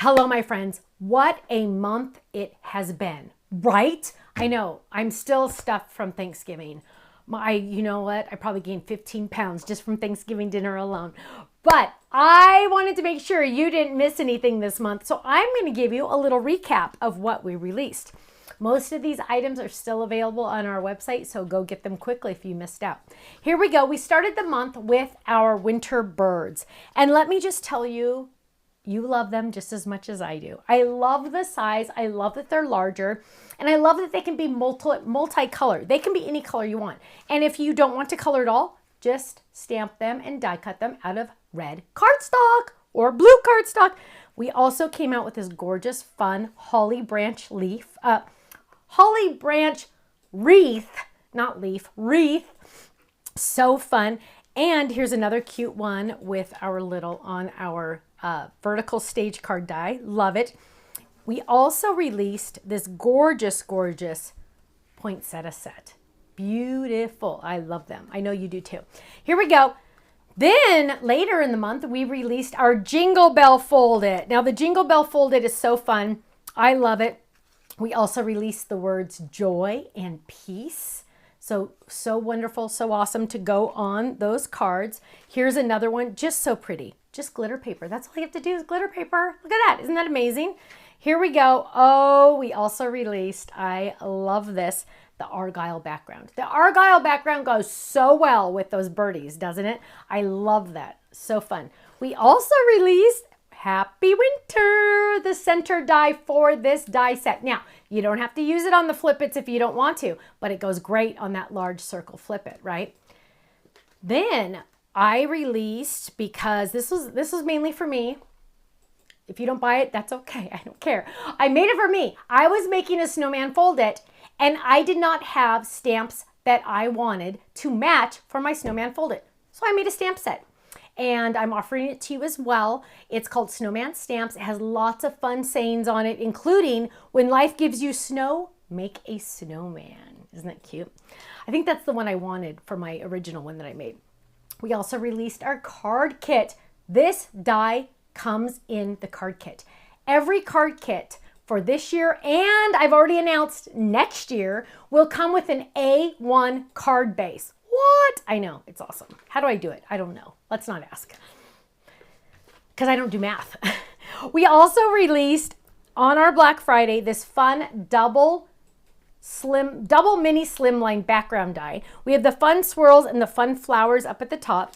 Hello, my friends. What a month it has been, right? I know, I'm still stuffed from Thanksgiving. You know what? I probably gained 15 pounds just from Thanksgiving dinner alone. But I wanted to make sure you didn't miss anything this month. So I'm going to give you a little recap of what we released. Most of these items are still available on our website, so go get them quickly if you missed out. Here we go. We started the month with our winter birds. And let me just tell you, you love them just as much as I do. I love the size. I love that they're larger. And I love that they can be multicolored. They can be any color you want. And if you don't want to color at all, just stamp them and die cut them out of red cardstock or blue cardstock. We also came out with this gorgeous, fun holly branch wreath, not leaf, wreath. So fun. And here's another cute one with our little on our vertical stage card die. Love it. We also released this gorgeous, gorgeous poinsettia set. Beautiful. I love them. I know you do too. Here we go. Then later in the month, we released our Jingle Bell Fold It. Now the Jingle Bell Fold It is so fun. I love it. We also released the words joy and peace. So wonderful, so awesome to go on those cards. Here's another one, just so pretty. Just glitter paper. That's all you have to do is glitter paper. Look at that. Isn't that amazing? Here we go. Oh, we also released, I love this, the Argyle background. The Argyle background goes so well with those birdies, doesn't it? I love that. So fun. We also released Happy Winter, the center die for this die set. Now, you don't have to use it on the flip-its if you don't want to, but it goes great on that large circle flip-it, right? Then I released, because this was mainly for me. If you don't buy it, that's okay. I don't care. I made it for me. I was making a snowman fold it, and I did not have stamps that I wanted to match for my snowman fold it. So I made a stamp set. And I'm offering it to you as well. It's called Snowman Stamps. It has lots of fun sayings on it, including when life gives you snow, make a snowman. Isn't that cute? I think that's the one I wanted for my original one that I made. We also released our card kit. This die comes in the card kit. Every card kit for this year, and I've already announced next year, will come with an A1 card base. What? I know, it's awesome. How do I do it? I don't know. Let's not ask. Because I don't do math. We also released on our Black Friday this fun double mini slimline background die. We have the fun swirls and the fun flowers up at the top.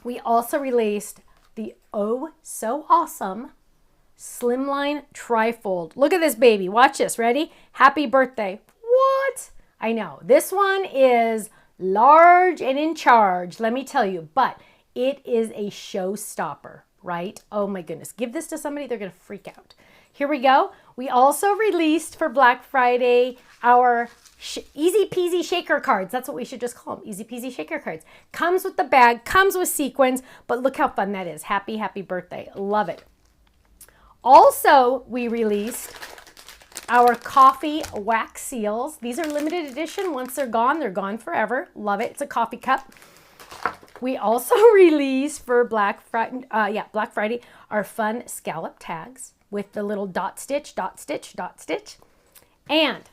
We also released the oh so awesome slimline trifold. Look at this baby. Watch this. Ready? Happy birthday. What? I know. This one is large and in charge, let me tell you, but it is a showstopper, right? Oh my goodness. Give this to somebody, they're going to freak out. Here we go. We also released for Black Friday our easy peasy shaker cards. That's what we should just call them, easy peasy shaker cards. Comes with the bag, comes with sequins, but look how fun that is. Happy, happy birthday. Love it. Also, we released our coffee wax seals. These are limited edition. Once they're gone forever. Love it. It's a coffee cup. We also released for Black Friday, our fun scallop tags with the little dot stitch, dot stitch, dot stitch. And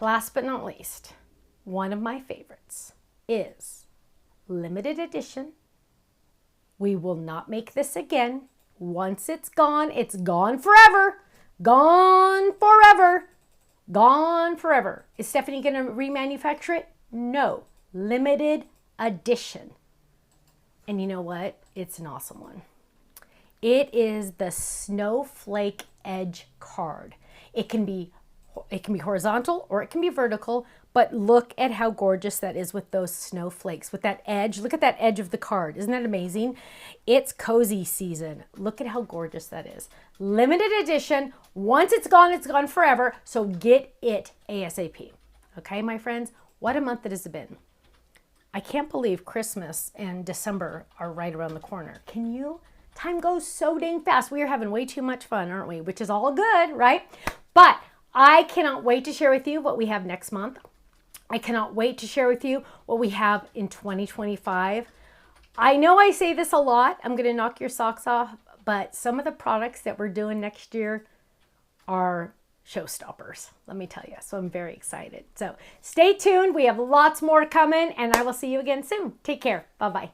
last but not least, one of my favorites is limited edition. We will not make this again. Once it's gone forever. Gone forever. Gone forever. Is Stephanie going to remanufacture it? No. Limited edition. And you know what? It's an awesome one. It is the Snowflake Edge card. It can be horizontal or it can be vertical, but look at how gorgeous that is with those snowflakes, with that edge. Look at that edge of the card. Isn't that amazing? It's cozy season. Look at how gorgeous that is. Limited edition. Once it's gone forever. So get it ASAP. Okay, my friends? What a month it has been. I can't believe Christmas and December are right around the corner. Can you? Time goes so dang fast. We are having way too much fun, aren't we? Which is all good, right? But I cannot wait to share with you what we have next month. I cannot wait to share with you what we have in 2025. I know I say this a lot. I'm going to knock your socks off, but some of the products that we're doing next year are showstoppers, let me tell you. So I'm very excited. So stay tuned. We have lots more coming, and I will see you again soon. Take care. Bye-bye.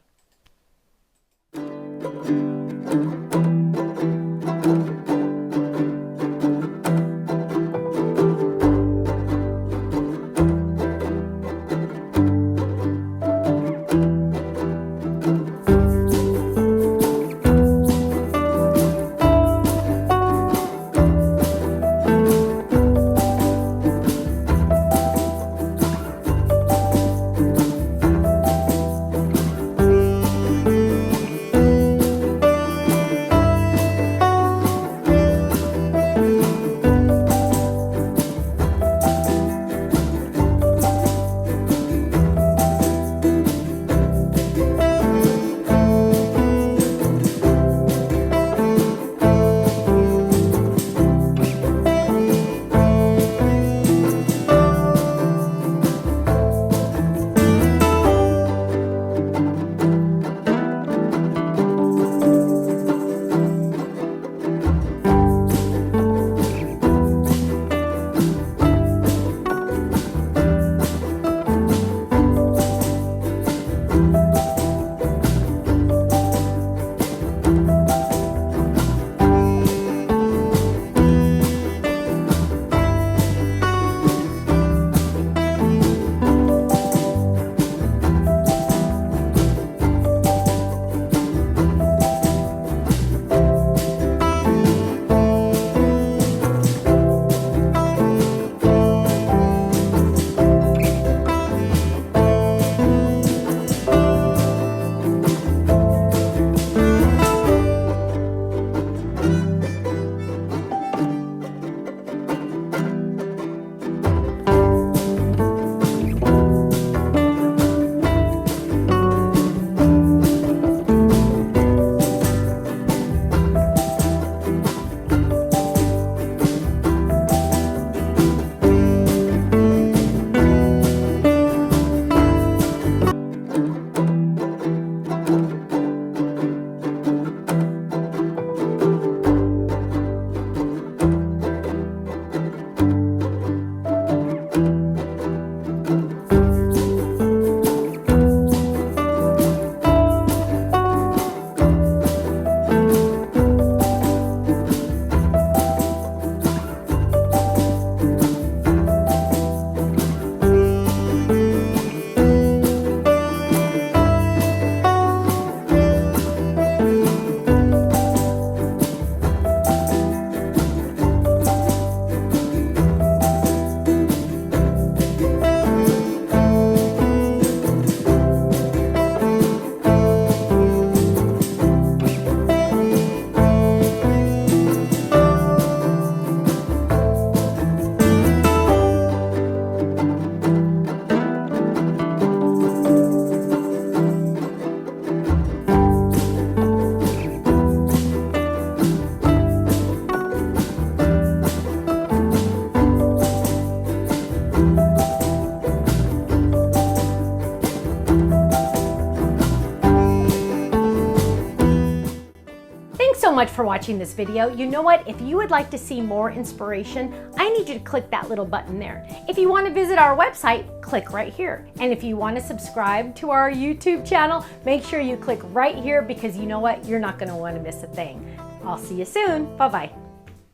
So much for watching this video. You know what? If you would like to see more inspiration, I need you to click that little button there. If you want to visit our website, click right here. And if you want to subscribe to our YouTube channel, make sure you click right here, because you know what? You're not going to want to miss a thing. I'll see you soon. Bye-bye.